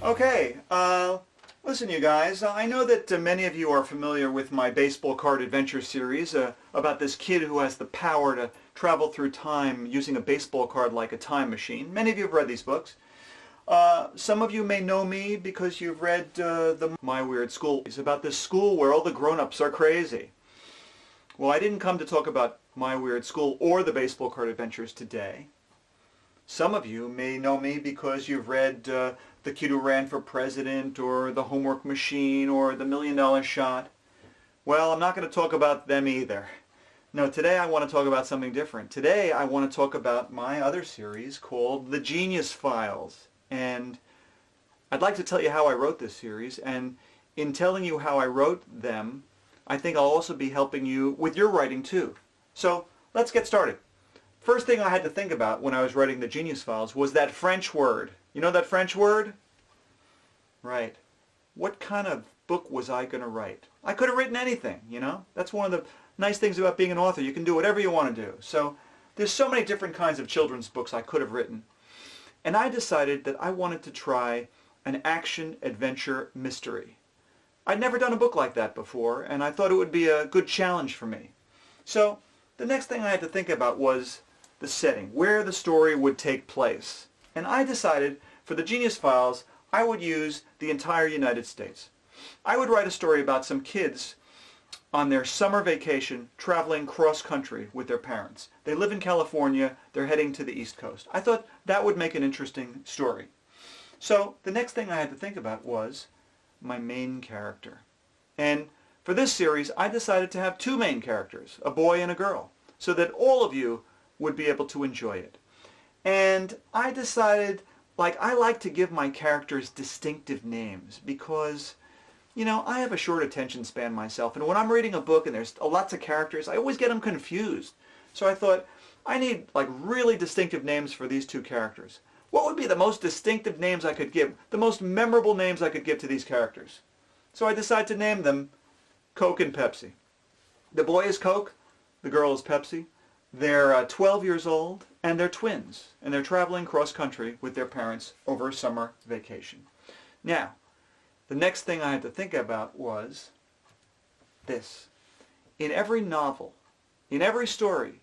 Okay, listen you guys, I know that many of you are familiar with my baseball card adventure series about this kid who has the power to travel through time using a baseball card like a time machine. Many of you have read these books. Some of you may know me because you've read My Weird School. It's about this school where all the grown-ups are crazy. Well, I didn't come to talk about My Weird School or the baseball card adventures today. Some of you may know me because you've read The Kid Who Ran for President or The Homework Machine or The $1 Million Shot. Well, I'm not going to talk about them either. No, today I want to talk about something different. Today I want to talk about my other series called The Genius Files. And I'd like to tell you how I wrote this series, and in telling you how I wrote them, I think I'll also be helping you with your writing too. So let's get started. First thing I had to think about when I was writing The Genius Files was that French word. You know that French word? Right. What kind of book was I going to write? I could have written anything, you know? That's one of the nice things about being an author. You can do whatever you want to do. So there's so many different kinds of children's books I could have written. And I decided that I wanted to try an action-adventure mystery. I'd never done a book like that before, and I thought it would be a good challenge for me. So the next thing I had to think about was the setting, where the story would take place. And I decided for The Genius Files, I would use the entire United States. I would write a story about some kids on their summer vacation traveling cross-country with their parents. They live in California, they're heading to the East Coast. I thought that would make an interesting story. So the next thing I had to think about was my main character. And for this series, I decided to have two main characters, a boy and a girl, so that all of you would be able to enjoy it. And I decided, I like to give my characters distinctive names because, you know, I have a short attention span myself, and when I'm reading a book and there's lots of characters, I always get them confused. So I thought, I need really distinctive names for these two characters. What would be the most distinctive names I could give, the most memorable names I could give to these characters? So I decided to name them Coke and Pepsi. The boy is Coke, the girl is Pepsi. They're 12 years old, and they're twins, and they're traveling cross-country with their parents over a summer vacation. Now, the next thing I had to think about was this. In every novel, in every story,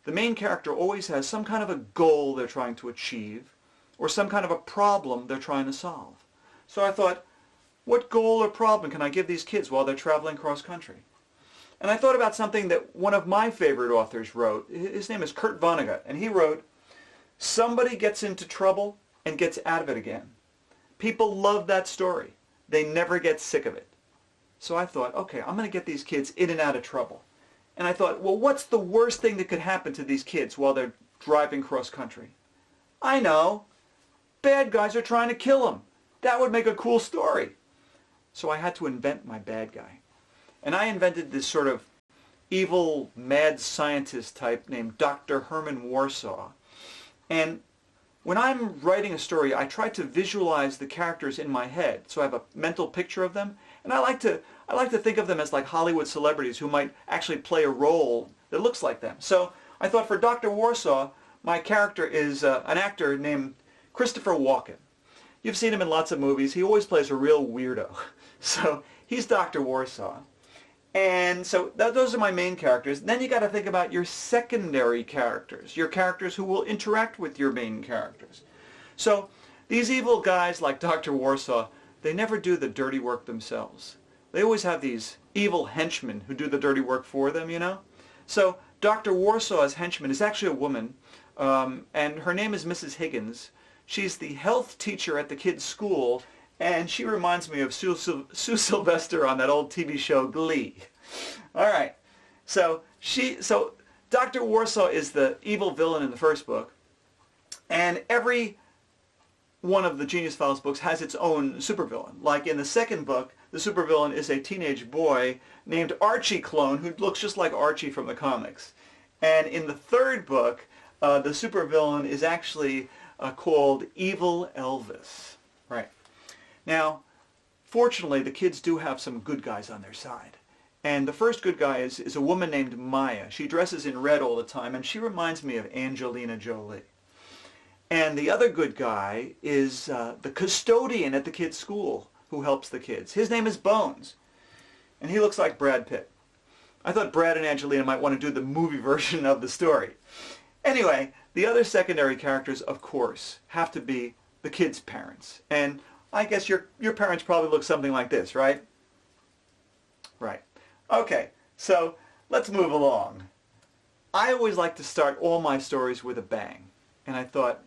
the main character always has some kind of a goal they're trying to achieve, or some kind of a problem they're trying to solve. So I thought, what goal or problem can I give these kids while they're traveling cross-country? And I thought about something that one of my favorite authors wrote. His name is Kurt Vonnegut, and he wrote, "Somebody gets into trouble and gets out of it again. People love that story. They never get sick of it." So I thought, okay, I'm going to get these kids in and out of trouble. And I thought, well, what's the worst thing that could happen to these kids while they're driving cross-country? I know. Bad guys are trying to kill them. That would make a cool story. So I had to invent my bad guy. And I invented this sort of evil, mad scientist type named Dr. Herman Warsaw. And when I'm writing a story, I try to visualize the characters in my head, so I have a mental picture of them. And I like to think of them as like Hollywood celebrities who might actually play a role that looks like them. So I thought for Dr. Warsaw, my character is an actor named Christopher Walken. You've seen him in lots of movies. He always plays a real weirdo. So he's Dr. Warsaw. And so those are my main characters. Then you got to think about your secondary characters, your characters who will interact with your main characters. So these evil guys like Dr. Warsaw, they never do the dirty work themselves. They always have these evil henchmen who do the dirty work for them, you know? So Dr. Warsaw's henchman is actually a woman, and her name is Mrs. Higgins. She's the health teacher at the kids' school, and she reminds me of Sue Sylvester on that old TV show Glee. All right, so Dr. Warsaw is the evil villain in the first book, and every one of the Genius Files books has its own supervillain. Like in the second book, the supervillain is a teenage boy named Archie Clone who looks just like Archie from the comics. And in the third book, the supervillain is actually called Evil Elvis. Right. Now, fortunately, the kids do have some good guys on their side. And the first good guy is a woman named Maya. She dresses in red all the time, and she reminds me of Angelina Jolie. And the other good guy is the custodian at the kids' school who helps the kids. His name is Bones, and he looks like Brad Pitt. I thought Brad and Angelina might want to do the movie version of the story. Anyway, the other secondary characters, of course, have to be the kids' parents. And I guess your parents probably look something like this, right? Right. Okay, so let's move along. I always like to start all my stories with a bang. And I thought,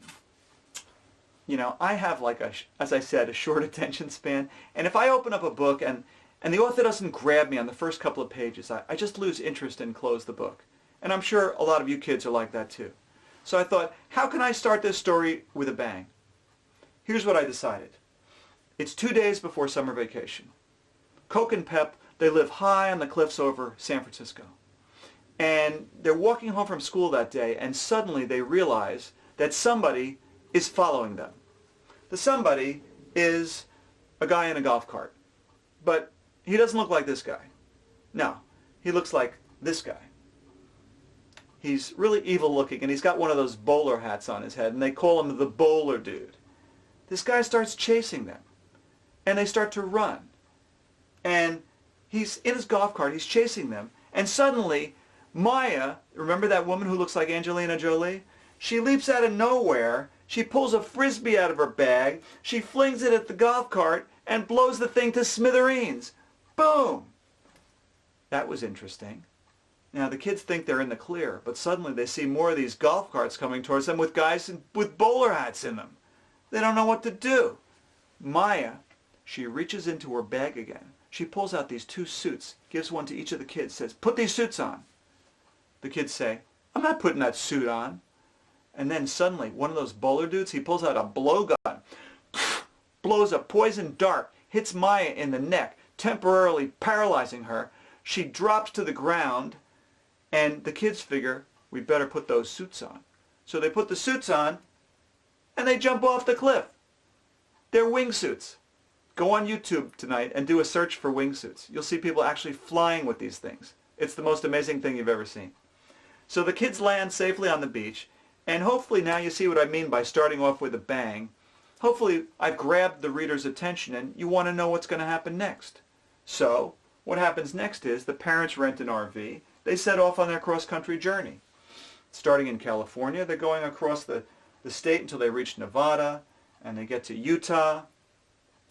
you know, I have like as I said, a short attention span. And if I open up a book and the author doesn't grab me on the first couple of pages, I just lose interest and close the book. And I'm sure a lot of you kids are like that too. So I thought, how can I start this story with a bang? Here's what I decided. It's 2 days before summer vacation. Coke and Pep, they live high on the cliffs over San Francisco. And they're walking home from school that day, and suddenly they realize that somebody is following them. The somebody is a guy in a golf cart. But he doesn't look like this guy. No, he looks like this guy. He's really evil looking, and he's got one of those bowler hats on his head, and they call him the bowler dude. This guy starts chasing them, and they start to run. And he's in his golf cart, he's chasing them, and suddenly Maya, remember that woman who looks like Angelina Jolie? She leaps out of nowhere, she pulls a frisbee out of her bag, she flings it at the golf cart, and blows the thing to smithereens. Boom! That was interesting. Now the kids think they're in the clear, but suddenly they see more of these golf carts coming towards them with guys with bowler hats in them. They don't know what to do. Maya, she reaches into her bag again. She pulls out these 2 suits, gives one to each of the kids, says, "Put these suits on." The kids say, "I'm not putting that suit on." And then suddenly, one of those bowler dudes, he pulls out a blowgun, blows a poison dart, hits Maya in the neck, temporarily paralyzing her. She drops to the ground, and the kids figure, we better put those suits on. So they put the suits on, and they jump off the cliff. They're wingsuits. Go on YouTube tonight and do a search for wingsuits. You'll see people actually flying with these things. It's the most amazing thing you've ever seen. So the kids land safely on the beach, and hopefully now you see what I mean by starting off with a bang. Hopefully I've grabbed the reader's attention and you want to know what's going to happen next. So what happens next is the parents rent an RV. They set off on their cross-country journey. Starting in California, they're going across the state until they reach Nevada, and they get to Utah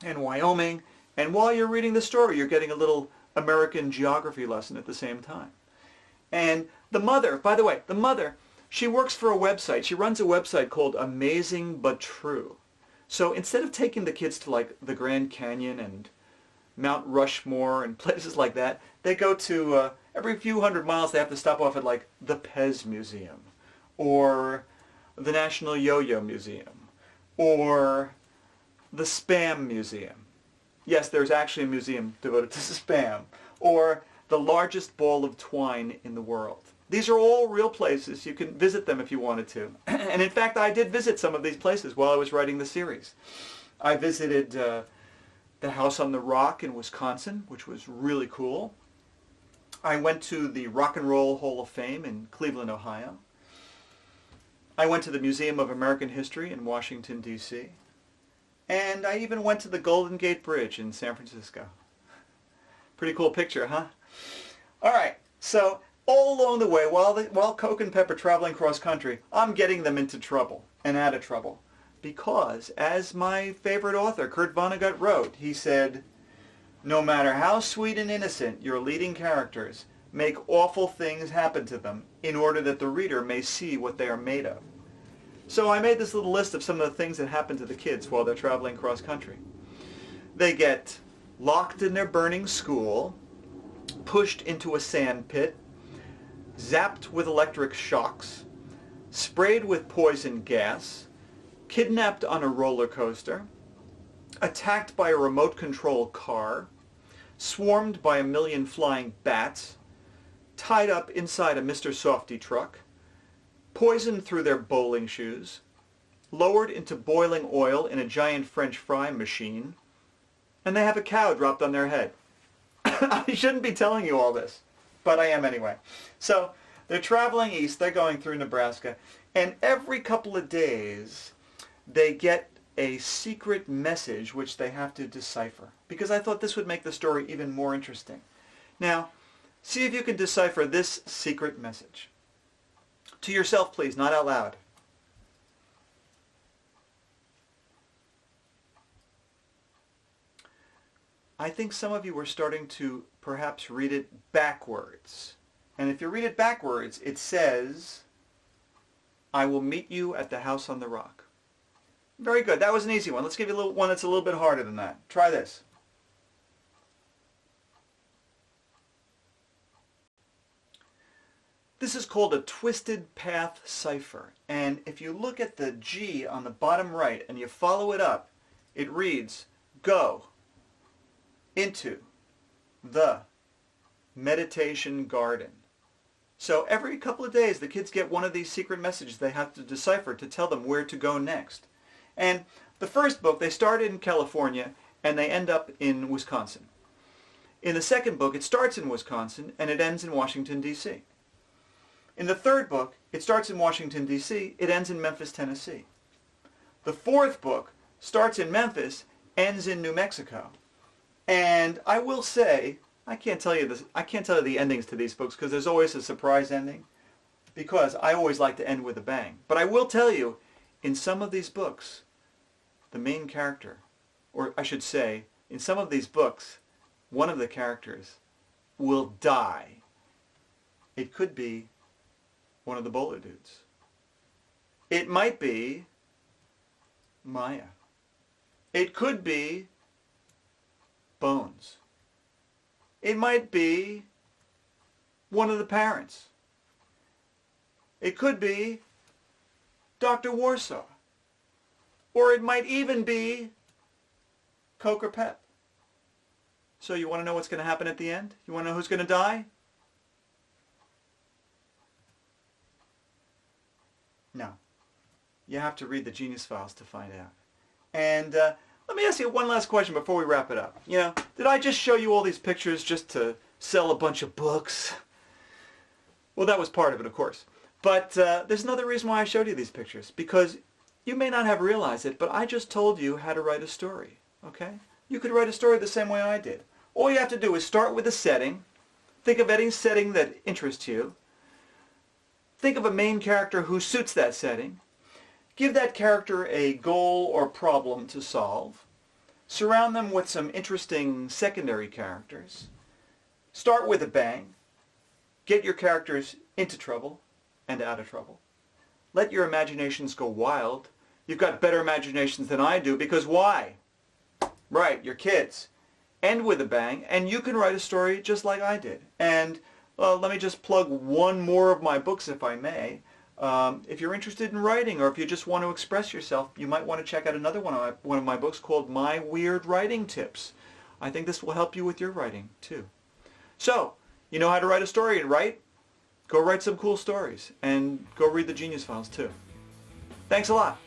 and Wyoming. And while you're reading the story, you're getting a little American geography lesson at the same time. And the mother, by the way, the mother, she works for a website. She runs a website called Amazing But True. So instead of taking the kids to like the Grand Canyon and Mount Rushmore and places like that, they go to, every few hundred miles they have to stop off at like the Pez Museum or the National Yo-Yo Museum or the Spam Museum. Yes, there's actually a museum devoted to spam. Or the largest ball of twine in the world. These are all real places. You can visit them if you wanted to. And in fact, I did visit some of these places while I was writing the series. I visited the House on the Rock in Wisconsin, which was really cool. I went to the Rock and Roll Hall of Fame in Cleveland, Ohio. I went to the Museum of American History in Washington, D.C. And I even went to the Golden Gate Bridge in San Francisco. Pretty cool picture, huh? All right, so all along the way, while Coke and Pep are traveling cross-country, I'm getting them into trouble and out of trouble. Because, as my favorite author, Kurt Vonnegut, wrote, he said, "No matter how sweet and innocent your leading characters, make awful things happen to them in order that the reader may see what they are made of." So I made this little list of some of the things that happen to the kids while they're traveling cross-country. They get locked in their burning school, pushed into a sand pit, zapped with electric shocks, sprayed with poison gas, kidnapped on a roller coaster, attacked by a remote control car, swarmed by a million flying bats, tied up inside a Mr. Softy truck, poisoned through their bowling shoes, lowered into boiling oil in a giant French fry machine, and they have a cow dropped on their head. I shouldn't be telling you all this, but I am anyway. So they're traveling east, they're going through Nebraska, and every couple of days they get a secret message which they have to decipher, because I thought this would make the story even more interesting. Now, see if you can decipher this secret message. To yourself, please, not out loud. I think some of you are starting to perhaps read it backwards. And if you read it backwards, it says, I will meet you at the house on the rock. Very good. That was an easy one. Let's give you one that's a little bit harder than that. Try this. This is called a twisted path cipher. And if you look at the G on the bottom right and you follow it up, it reads, go into the meditation garden. So every couple of days the kids get one of these secret messages they have to decipher to tell them where to go next. And the first book, they start in California and they end up in Wisconsin. In the second book, it starts in Wisconsin and it ends in Washington, D.C. In the third book, it starts in Washington, D.C., it ends in Memphis, Tennessee. The fourth book starts in Memphis, ends in New Mexico. And I will say, I can't tell you the endings to these books because there's always a surprise ending, because I always like to end with a bang. But I will tell you, in some of these books, the main character, or I should say, in some of these books, one of the characters will die. It could be one of the bowler dudes. It might be Maya. It could be Bones. It might be one of the parents. It could be Dr. Warsaw. Or it might even be Coke or Pep. So you want to know what's going to happen at the end? You want to know who's going to die? No. You have to read the Genius Files to find out. And let me ask you one last question before we wrap it up. You know, did I just show you all these pictures just to sell a bunch of books? Well, that was part of it, of course. But there's another reason why I showed you these pictures. Because you may not have realized it, but I just told you how to write a story. Okay? You could write a story the same way I did. All you have to do is start with a setting. Think of any setting that interests you. Think of a main character who suits that setting. Give that character a goal or problem to solve. Surround them with some interesting secondary characters. Start with a bang. Get your characters into trouble and out of trouble. Let your imaginations go wild. You've got better imaginations than I do, because why? Right, you're kids. End with a bang, and you can write a story just like I did. And let me just plug one more of my books, if I may. If you're interested in writing, or if you just want to express yourself, you might want to check out another one of my books called My Weird Writing Tips. I think this will help you with your writing, too. So, you know how to write a story, right? Go write some cool stories, and go read the Genius Files, too. Thanks a lot.